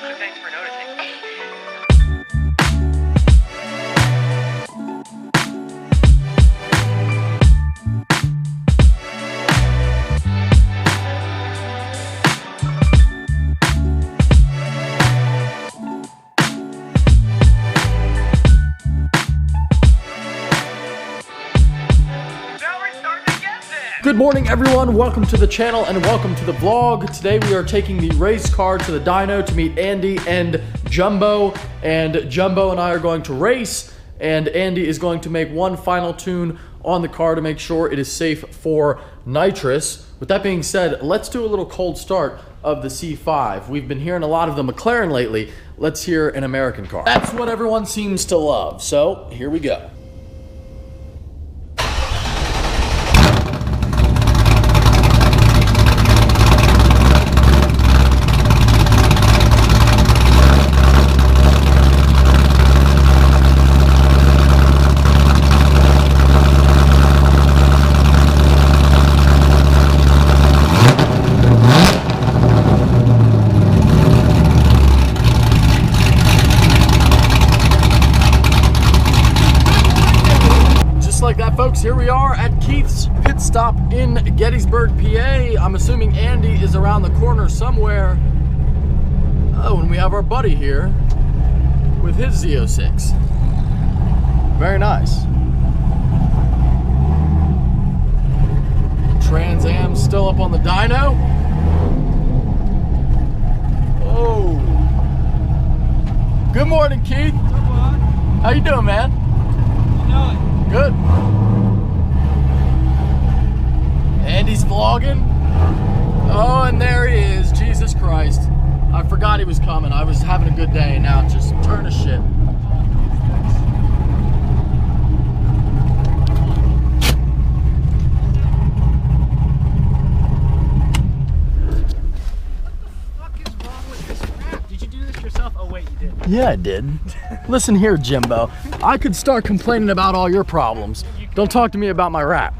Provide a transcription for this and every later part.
so thanks for noticing. Good morning everyone, welcome to the channel and welcome to the vlog. Today we are taking the race car to the dyno to meet Andy and Jumbo. And Jumbo and I are going to race, and Andy is going to make one final tune on the car to make sure it is safe for nitrous. With that being said, let's do a little cold start of the C5. We've been hearing a lot of the McLaren lately. Let's hear an American car. That's what everyone seems to love, so here we go. Folks, here we are at Keith's pit stop in Gettysburg, PA. I'm assuming Andy is around the corner somewhere. Oh, and we have our buddy here with his Z06. Very nice. Trans Am still up on the dyno. Oh. Good morning, Keith. How you doing, man? How you doing? Good. Andy's vlogging. Oh, and there he is. Jesus Christ. I forgot he was coming. I was having a good day, and now it's just turn to shit. What the fuck is wrong with this wrap? Did you do this yourself? Oh wait, you did. Yeah, I did. Listen here, Jimbo. I could start complaining about all your problems. Don't talk to me about my wrap.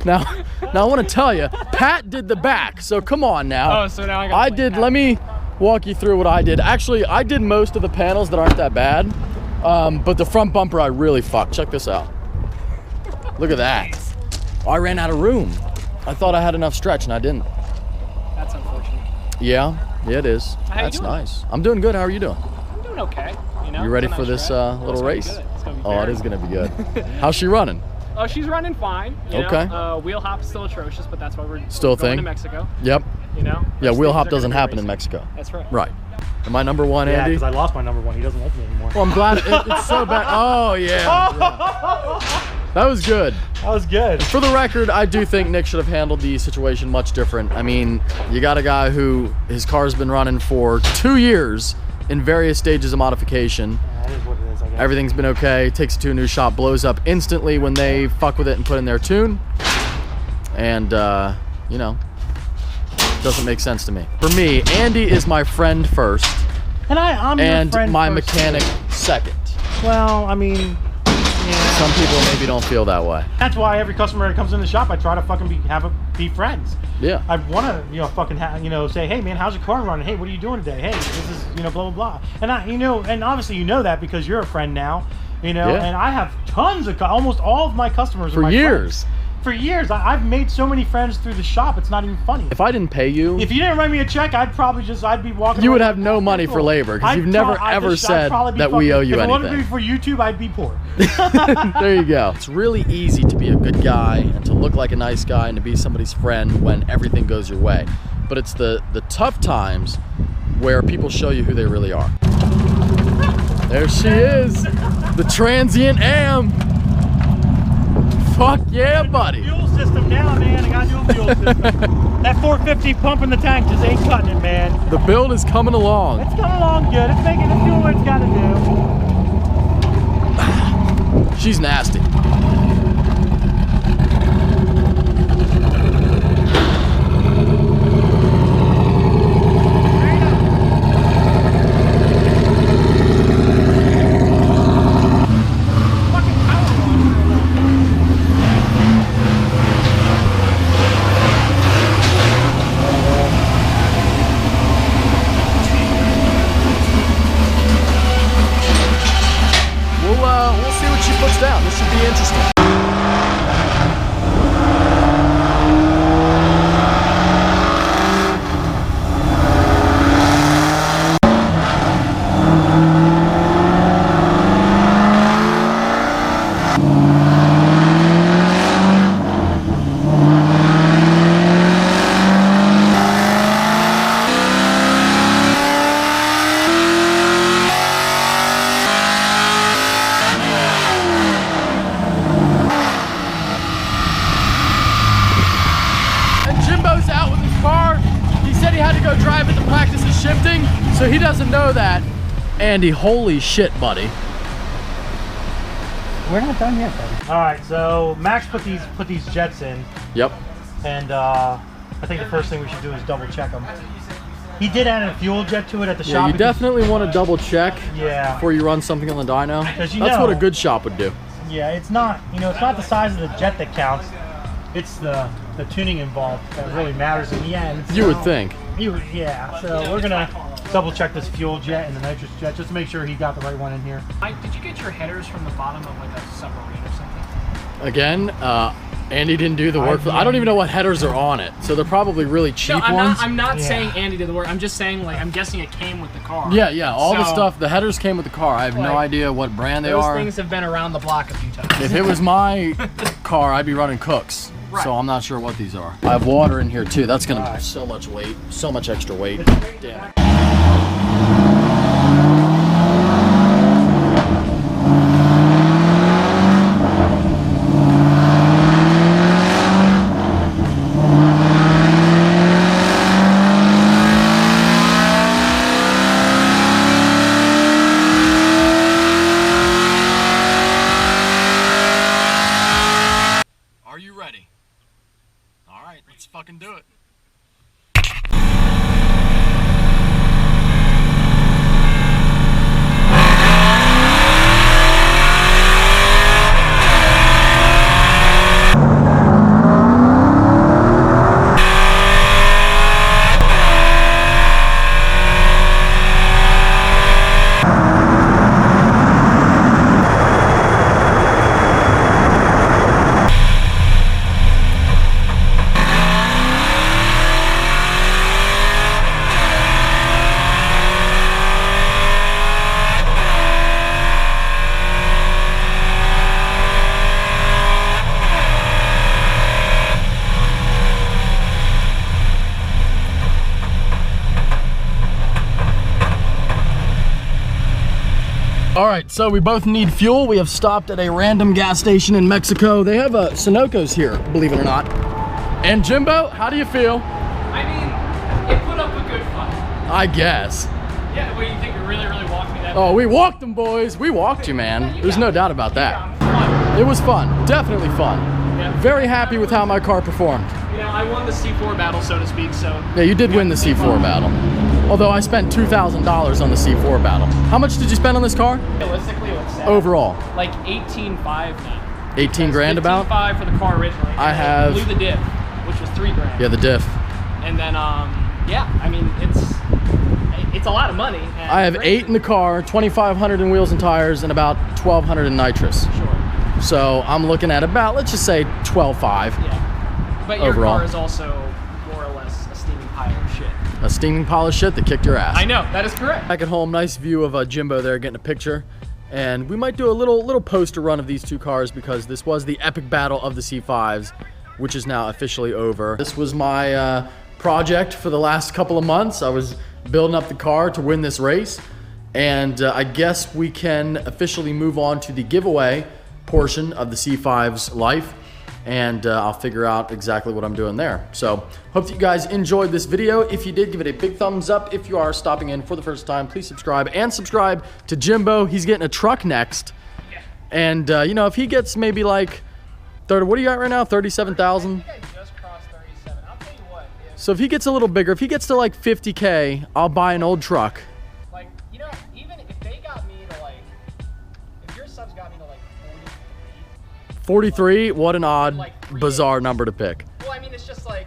Now I want to tell you, Pat did the back, so come on now. Oh, so now I did. Let me walk you through what I did. Actually, I did most of the panels that aren't that bad, but the front bumper I really fucked. Check this out. Look at that. I ran out of room. I thought I had enough stretch, and I didn't. That's unfortunate. Yeah, it is. That's nice. I'm doing good. How are you doing? I'm doing okay. You ready for this little race? Oh, it is gonna be good. How's she running? Oh, she's running fine. Okay. Wheel hop is still atrocious, but that's why we're still going thing to Mexico. Yep. You know. Yeah, wheel hop doesn't happen in Mexico. That's right. Right. Am I number one, Andy? Yeah, because I lost my number one. He doesn't like me anymore. Well, I'm glad it's so bad. Oh yeah. That was good. That was good. For the record, I do think Nick should have handled the situation much different. I mean, you got a guy who his car's been running for 2 years in various stages of modification. Yeah, that is what it is, I guess. Everything's been okay, takes it to a new shop, blows up instantly when they fuck with it and put in their tune. And, you know, doesn't make sense to me. For me, Andy is my friend first. And I'm your and friend my first, mechanic too. second. Well, I mean, yeah. Some people maybe don't feel that way. That's why every customer that comes in the shop, I try to fucking be friends. Yeah. I want to, fucking say, hey man, how's your car running? Hey, what are you doing today? Hey, this is, blah blah blah. And and obviously that because you're a friend now, Yeah. And I have tons of, almost all of my customers are For my years. friends. For years, I've made so many friends through the shop. It's not even funny. If I didn't pay you, if you didn't write me a check, I'd be walking. You would have no money for labor because you've never ever said that we owe you anything. If it wasn't for YouTube, I'd be poor. There you go. It's really easy to be a good guy and to look like a nice guy and to be somebody's friend when everything goes your way. But it's the tough times where people show you who they really are. There she is, the transient Am. Fuck yeah, buddy. Fuel system now, man. I got a new fuel system. That 450 pump in the tank just ain't cutting it, man. The build is coming along. It's coming along good. It's doing what it's got to do. She's nasty. So he doesn't know that. Andy, holy shit, buddy. We're not done yet, buddy. All right, so Max put these jets in. Yep. And I think the first thing we should do is double check them. He did add a fuel jet to it at the shop. You definitely want to double check before you run something on the dyno. That's what a good shop would do. Yeah, it's not, it's not the size of the jet that counts. It's the tuning involved that really matters in the end. So, you would think. Yeah, so we're gonna double check this fuel jet and the nitrous jet just to make sure he got the right one in here. Mike, did you get your headers from the bottom of like a submarine or something? Again, Andy didn't do the work. I don't even know what headers are on it, so they're probably really cheap ones. I'm not saying Andy did the work. I'm just saying, like, I'm guessing it came with the car. Yeah, all the stuff, the headers came with the car. I have no idea what brand they are. Those things have been around the block a few times. If it was my car, I'd be running Cooks. Right. So I'm not sure what these are. I have water in here too. That's gonna be so much weight, so much extra weight. Damn it. Are you ready? All right, let's fucking do it. All right, so we both need fuel. We have stopped at a random gas station in Mexico. They have Sunoco's here, believe it or not. And Jimbo, how do you feel? I mean, it put up a good fight. I guess. Yeah, well, you think we really walked me that Oh, we walked them, boys. We walked you, man. There's no doubt about that. It was fun, definitely fun. Yeah. Very happy with how my car performed. You know, I won the C4 battle, so to speak, so. Yeah, you did win the C4 battle. Although I spent $2,000 on the C4 battle. How much did you spend on this car? Realistically, what's that? Overall? Like 18.5 now. 18 grand about? 15.5 for the car originally. I have. Blew the diff, which was 3 grand. Yeah, the diff. And then, yeah, I mean, it's a lot of money. I have 8 in the car, 2,500 in wheels and tires, and about 1,200 in nitrous. Sure. So I'm looking at about, let's just say 12.5. Yeah. But your overall. car is also more or less a steaming pile of shit. A steaming pile of shit that kicked your ass. I know, that is correct. Back at home, nice view of Jimbo there getting a picture. And we might do a little poster run of these two cars because this was the epic battle of the C5s, which is now officially over. This was my project for the last couple of months. I was building up the car to win this race. And I guess we can officially move on to the giveaway portion of the C5's life. And I'll figure out exactly what I'm doing there. So hope that you guys enjoyed this video. If you did, give it a big thumbs up. If you are stopping in for the first time, please subscribe and subscribe to Jimbo. He's getting a truck next. Yeah. And you know, if he gets maybe like 30, what are you at right now? 37,000? I think I just crossed 37. I'll tell you what. So if he gets a little bigger, if he gets to like 50K, I'll buy an old truck. Like, you know, even if they got me to like, if your subs got me to like 43, what an odd, like bizarre number to pick. well, I mean, it's just like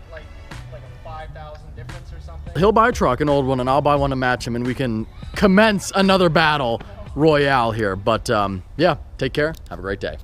a 5,000 difference or something. He'll buy a truck, an old one, and I'll buy one to match him, and we can commence another battle royale here. But yeah, take care. Have a great day.